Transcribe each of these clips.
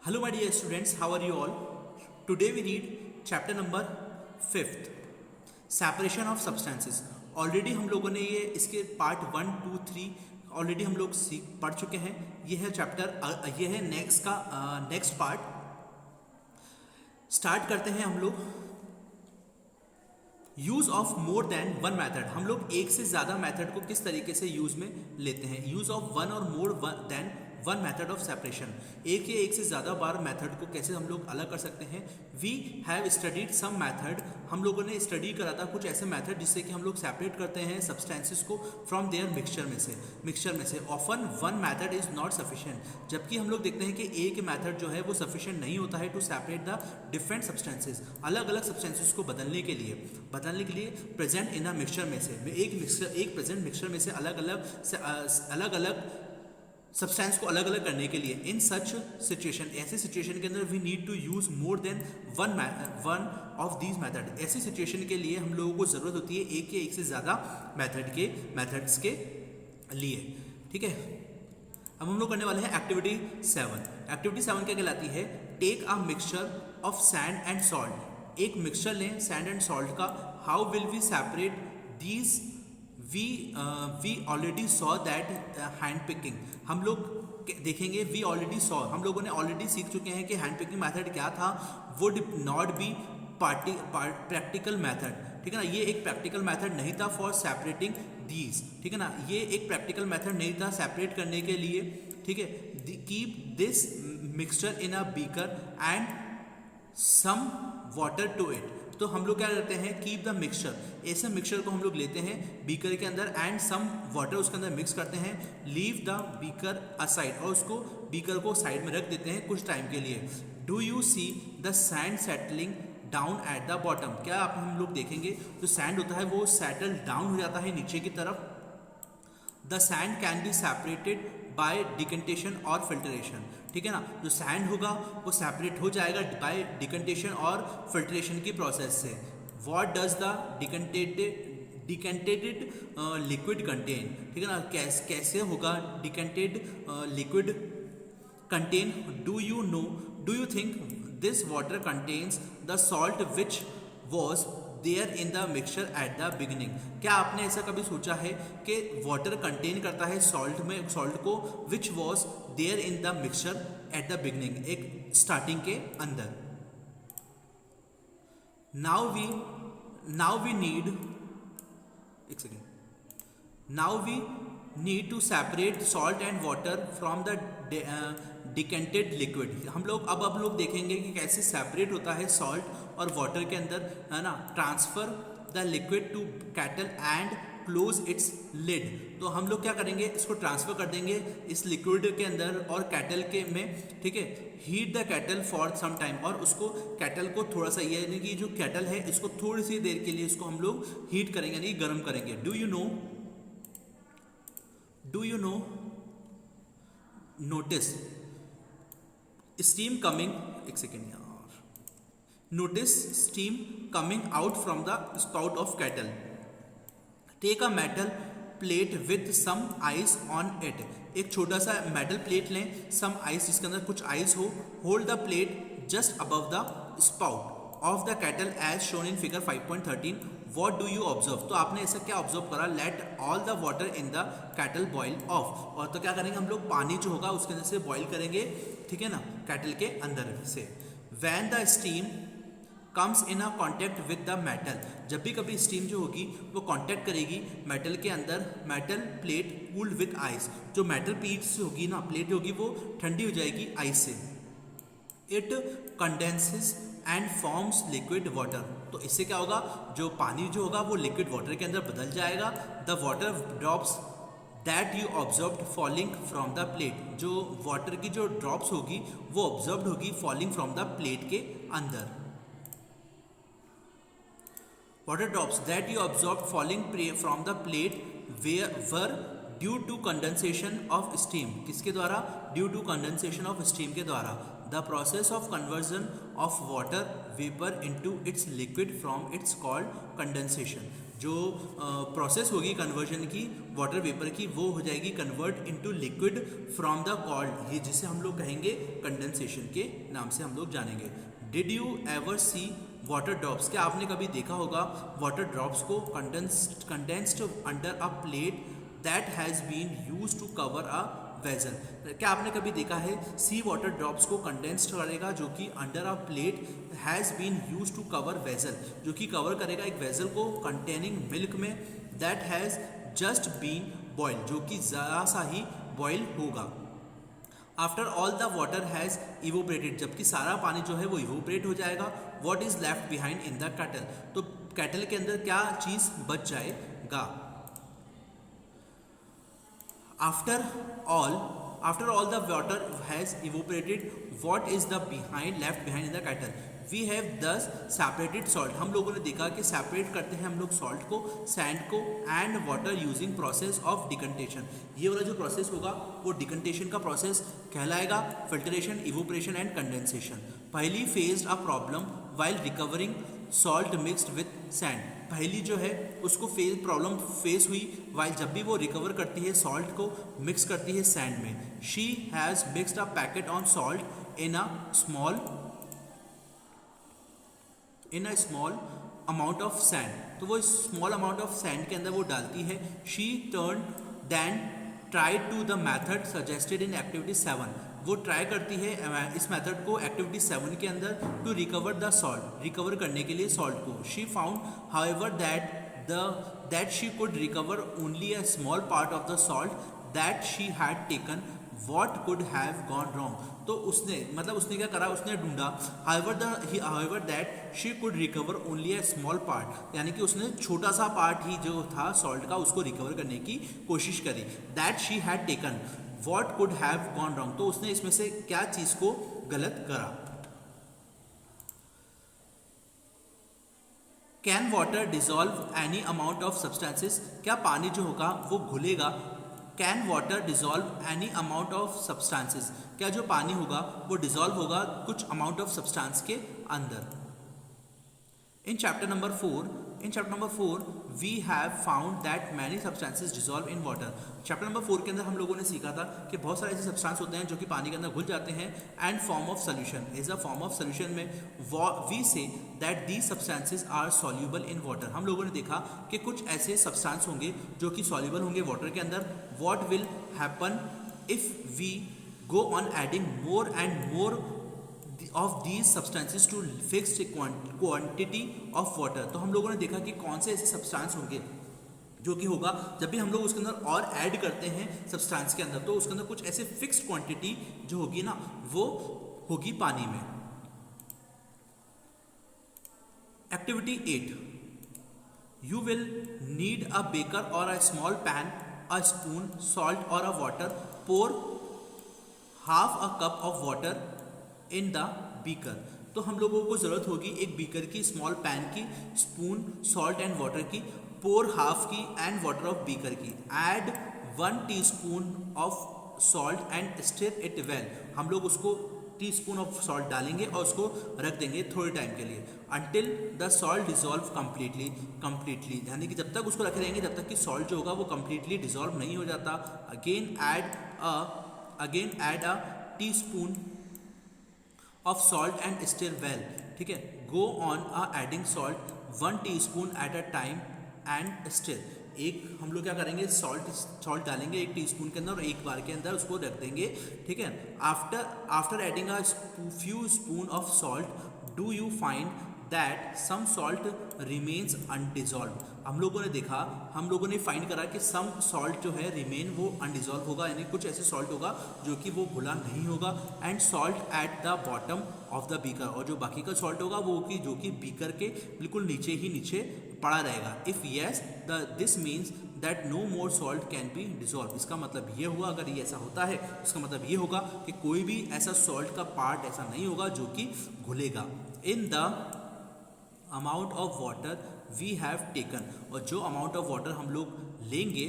Hello my dear students, how are you all? Today we read chapter number 5th, separation of substances. Already हम लोगों ने ये इसके part 1, 2, 3 already हम लोग पढ़ चुके हैं. ये है चैप्टर, ये है नेक्स्ट पार्ट. स्टार्ट करते हैं हम लोग. Use of more than one method. हम लोग एक से ज़्यादा मैथड को किस तरीके से यूज में लेते हैं. यूज ऑफ वन और मोर than one method of separation. एक या एक से ज़्यादा बार मैथड को कैसे हम लोग अलग कर सकते हैं. We have studied some method. हम लोगों ने स्टडी करा था कुछ ऐसे मैथड जिससे कि हम लोग सेपरेट करते हैं सब्सटेंसेस को फ्रॉम देयर मिक्सचर में से. Often one method is not sufficient. जबकि हम लोग देखते हैं कि एक मैथड जो है वो सफिशिएंट नहीं होता है to separate the different substances. अलग अलग सब्सटेंसेस को बदलने के लिए प्रेजेंट इन अ मिक्सचर में से एक प्रेजेंट मिक्सचर में से अलग अलग सब्सटेंस को अलग अलग करने के लिए. इन सच सिचुएशन, ऐसे सिचुएशन के अंदर we need to use more than one of these method. ऐसी सिचुएशन के लिए हम लोगों को ज़रूरत होती है एक या एक से ज़्यादा मैथड्स के लिए. ठीक है, अब हम लोग करने वाले हैं एक्टिविटी 7. एक्टिविटी 7 क्या कहलाती है. Take a mixture of sand and salt. एक मिक्सचर लें सैंड एंड सॉल्ट का. How will we separate these. We already saw that hand picking. हम लोग देखेंगे. वी ऑलरेडी सॉ, हम लोगों ने ऑलरेडी सीख चुके हैं कि हैंड पिकिंग मैथड क्या था. Would not be practical method. ठीक है ना, ये एक प्रैक्टिकल मैथड नहीं था फॉर सेपरेटिंग दीज. ठीक है ना, ये एक प्रैक्टिकल मैथड नहीं था सेपरेट करने के लिए. ठीक है, keep this mixture in a beaker and some water to it. तो हम लोग क्या करते हैं, कीप द मिक्सचर. ऐसे मिक्सचर को हम लोग लेते हैं बीकर के अंदर एंड सम वाटर उसके अंदर मिक्स करते हैं. लीव द बीकर असाइड, और उसको बीकर को साइड में रख देते हैं कुछ टाइम के लिए. Do you see the sand settling down at the bottom. क्या आप हम लोग देखेंगे जो सैंड होता है वो सेटल डाउन हो जाता है नीचे की तरफ. The sand can be separated by decantation और फिल्ट्रेशन. ठीक है ना, जो सैंड होगा वो सेपरेट हो जाएगा बाय डिकेंटेशन और फिल्ट्रेशन की प्रोसेस से. What does the decanted liquid contain. ठीक है ना, कैसे होगा decanted liquid contain. Do you think this water contains the salt which was there in the mixture at the beginning. क्या आपने ऐसा कभी सोचा है कि वाटर कंटेन करता है सॉल्ट को which was there in the mixture at the beginning, एक स्टार्टिंग के अंदर. Now we need to separate salt and water from the decanted liquid. हम लोग देखेंगे कि कैसे सेपरेट होता है सॉल्ट और वाटर के अंदर, है ना. Transfer the liquid to kettle and close its lid. तो हम लोग क्या करेंगे, इसको ट्रांसफर कर देंगे इस लिक्विड के अंदर और कैटल के में. ठीक है, heat the kettle for some time, और उसको कैटल को थोड़ा सा, यानी कि जो कैटल है इसको थोड़ी सी देर के लिए इसको हम लोग हीट करेंगे यानी गर्म करेंगे. Do you know notice steam coming. एक सेकेंड यार. Notice steam coming out from the spout of kettle. Take a metal plate with some ice on it. एक छोटा सा मेटल प्लेट लें, सम आइस, जिसके अंदर कुछ आइस हो. Hold the plate just above the spout of the kettle as shown in figure 5.13. What do you observe. तो आपने ऐसा क्या ऑब्जर्व करा. Let all the water in the kettle boil off. और तो क्या करेंगे हम लोग, पानी जो होगा उसके अंदर से बॉयल करेंगे. ठीक है ना, कैटल के अंदर से. When the steam comes in a contact with the metal. जब भी कभी स्टीम जो होगी वो कॉन्टैक्ट करेगी मेटल के अंदर. Metal plate cooled with ice. जो मेटल प्लेट होगी ना, प्लेट होगी वो ठंडी हो जाएगी आइस से. It condenses and forms liquid water. तो इससे क्या होगा, जो पानी जो होगा वो लिक्विड वाटर के अंदर बदल जाएगा. The water drops that you observed falling from the plate. जो वाटर की जो ड्रॉप्स होगी वो ऑब्जर्व्ड होगी फॉलिंग फ्रॉम द प्लेट के अंदर. Water drops that you observed falling from the plate were due to condensation of steam. किसके द्वारा, due to condensation of steam के द्वारा. The process of conversion of water vapor into its liquid from its called condensation. जो process होगी conversion की water vapour की वो हो जाएगी convert into liquid from the called, ये जिसे हम लोग कहेंगे कंडेंसेशन के नाम से हम लोग जानेंगे। Did you ever see water drops, क्या आपने कभी देखा होगा वाटर ड्रॉप्स को condensed under a plate that has been use to cover a vessel, क्या आपने कभी देखा है सी वाटर ड्रॉप्स को कंडेंस्ड करेगा जो कि under a plate has been use to cover vessel, जो कि कवर करेगा एक वेजल को कंटेनिंग मिल्क में that has just been boil, जो कि ज़रा सा ही बॉइल होगा। After all the water has evaporated, जबकि सारा पानी जो है वो इवोपरेट हो जाएगा। What is left behind in the kettle, तो कैटल के अंदर क्या चीज़ बच जाएगा। After all the water has evaporated what is the left behind in the kettle. We have thus separated salt, हम लोगों ने देखा कि सेपरेट करते हैं हम लोग सॉल्ट को, सैंड को and water using process of decantation. ये वाला जो प्रोसेस होगा वो डिकंटेशन का प्रोसेस कहलाएगा, फिल्ट्रेशन, इवोपरेशन एंड कंडेंसेशन। पहली phased a problem while recovering salt mixed with sand, पहली जो है उसको प्रॉब्लम फेस हुई वाइल जब भी वो रिकवर करती है सॉल्ट को मिक्स करती है सैंड में। She has mixed a packet on salt in a small amount of sand, तो वो स्मॉल अमाउंट ऑफ सैंड के अंदर वो डालती है। She turn then try to the method suggested in activity 7, वो ट्राई करती है इस मेथड को एक्टिविटी 7 के अंदर to recover the salt, recover करने के लिए सॉल्ट को। She found however that she could recover only a small part of the salt that she had taken, what could have gone wrong, तो उसने क्या करा, उसने ढूंढा however that she could recover only a small part, यानी कि उसने छोटा सा पार्ट ही जो था सॉल्ट का उसको रिकवर करने की कोशिश करी। That she had taken what could have gone wrong, तो उसने इसमें से क्या चीज को गलत करा। Can water dissolve any amount of substances, क्या पानी जो होगा वो घुलेगा। Can water dissolve any amount of substances, क्या जो पानी होगा वो डिजॉल्व होगा कुछ अमाउंट ऑफ सब्सटेंस के अंदर। इन chapter number 4 we have found that many substances dissolve in water, chapter number 4 के अंदर हम लोगों ने सीखा था कि बहुत सारे ऐसे सब्सटेंस होते हैं जो कि पानी के अंदर घुल जाते हैं and form of solution, as a form of solution में we see that these substances are soluble in water, हम लोगों ने देखा कि कुछ ऐसे सब्सटेंस होंगे जो कि सॉल्यूबल होंगे वाटर के अंदर। What will happen if we go on adding more and more of these substances to fixed quantity of water, तो हम लोगों ने देखा कि कौन से ऐसे सब्सटेंस होंगे जो कि होगा जब भी हम लोग उसके अंदर और ऐड करते हैं सब्सटेंस के अंदर, तो उसके अंदर कुछ ऐसे फिक्स्ड क्वांटिटी जो होगी ना वो होगी पानी में। Activity 8, you will need a beaker or a small pan, a spoon, salt or a water, pour half a cup of water in the beaker, तो हम लोगों को ज़रूरत होगी एक बीकर की, स्मॉल पैन की, स्पून, सॉल्ट एंड वाटर की, पोर हाफ की एंड वाटर ऑफ बीकर की, add 1 teaspoon of salt and stir it well, हम लोग उसको टीस्पून ऑफ सॉल्ट डालेंगे और उसको रख देंगे थोड़े टाइम के लिए, until the salt dissolve completely, यानी कि जब तक उसको रखे रहेंगे जब तक कि सॉल्ट जो होगा वो कम्प्लीटली डिजॉल्व नहीं हो जाता। Again add a teaspoon of salt and stir well, ठीक है। गो on adding salt 1 teaspoon at a time and stir, एक हम लोग क्या करेंगे सॉल्ट डालेंगे 1 टीस्पून के अंदर और एक बार के अंदर उसको रख देंगे, ठीक है। After adding a few spoon of salt do you find that some salt remains undissolve, हम लोगों ने देखा, हम लोगों ने फाइंड करा कि सम सॉल्ट जो है रिमेन वो अनडिजॉल्व होगा, यानी कुछ ऐसे सॉल्ट होगा जो कि वो घुला नहीं होगा। And salt at the bottom of the beaker, और जो बाकी का सॉल्ट होगा वो कि जो कि बीकर के बिल्कुल नीचे पड़ा रहेगा। If yes this means that no more salt can be dissolve, इसका मतलब ये हुआ, अगर ये ऐसा होता है इसका मतलब ये होगा कि कोई भी ऐसा सॉल्ट का पार्ट ऐसा नहीं होगा जो कि घुलेगा। In the amount of water we have taken, और जो अमाउंट ऑफ वाटर हम लोग लेंगे,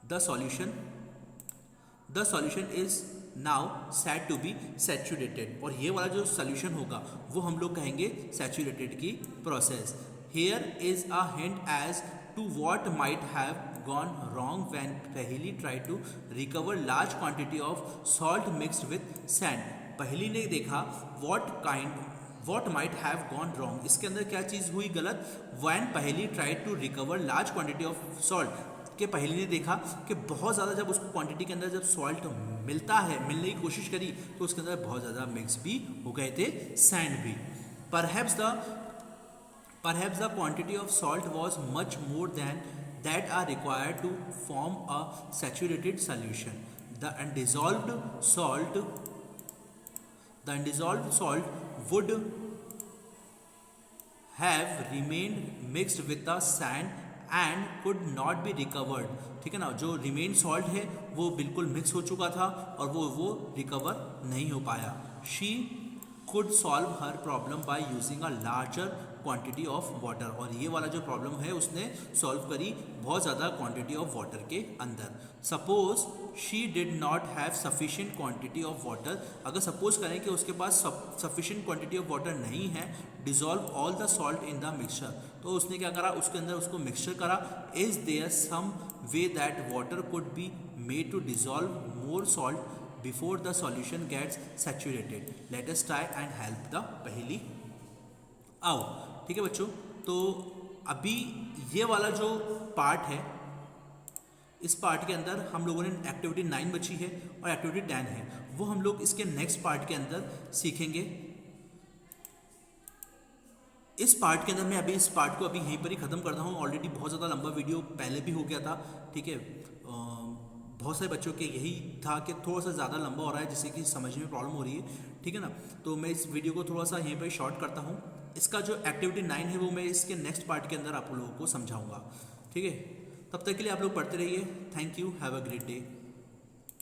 the solution is now said to be saturated, और ये वाला जो सॉल्यूशन होगा वो हम लोग कहेंगे सैचुरेटेड की process. Here is a hint as to what might have gone wrong when Paheli tried to recover large quantity of salt mixed with sand. पहली ने देखा what might have gone wrong. इसके अंदर क्या चीज़ हुई गलत? When पहली tried to recover large quantity of salt, कि पहली ने देखा कि बहुत ज़्यादा जब उसको क्वांटिटी के अंदर जब सॉल्ट मिलता है, मिलने की कोशिश करी, तो उसके अंदर बहुत ज़्यादा मिक्स भी हो गए थे, सैंड भी. Perhaps the quantity of salt was much more than that are required to form a saturated solution. The undissolved salt would have remained mixed with the sand and could not be recovered. ठीक है ना, जो remain salt है वो बिल्कुल mix हो चुका था और वो रिकवर नहीं हो पाया. She could solve her problem by using a larger quantity of water. और ये वाला जो प्रॉब्लम है उसने सॉल्व करी बहुत ज़्यादा क्वांटिटी ऑफ वाटर के अंदर. Suppose she did not have sufficient quantity of water. अगर सपोज करें कि उसके पास सफिशिएंट क्वांटिटी ऑफ वाटर नहीं है, dissolve all the salt in the mixture. तो उसने क्या करा, उसके अंदर उसको मिक्सचर करा. Is there some way that water could be made to dissolve more salt before the solution gets saturated. Let us try and help the पहेली out. ठीक है बच्चों, तो अभी ये वाला जो पार्ट है, इस पार्ट के अंदर हम लोगों ने एक्टिविटी 9 बची है और एक्टिविटी 10 है, वो हम लोग इसके नेक्स्ट पार्ट के अंदर सीखेंगे. इस पार्ट के अंदर मैं अभी इस पार्ट को अभी यहीं पर ही ख़त्म करता हूँ. ऑलरेडी बहुत ज़्यादा लंबा वीडियो पहले भी हो गया था. ठीक है, बहुत सारे बच्चों के यही था कि थोड़ा सा ज़्यादा लंबा हो रहा है जिससे कि समझने में प्रॉब्लम हो रही है. ठीक है ना, तो मैं इस वीडियो को थोड़ा सा यहीं पर शॉर्ट करता हूँ. इसका जो एक्टिविटी 9 है वो मैं इसके नेक्स्ट पार्ट के अंदर आप लोगों को समझाऊंगा. ठीक है, तब तक के लिए आप लोग पढ़ते रहिए. Thank you, have a great day.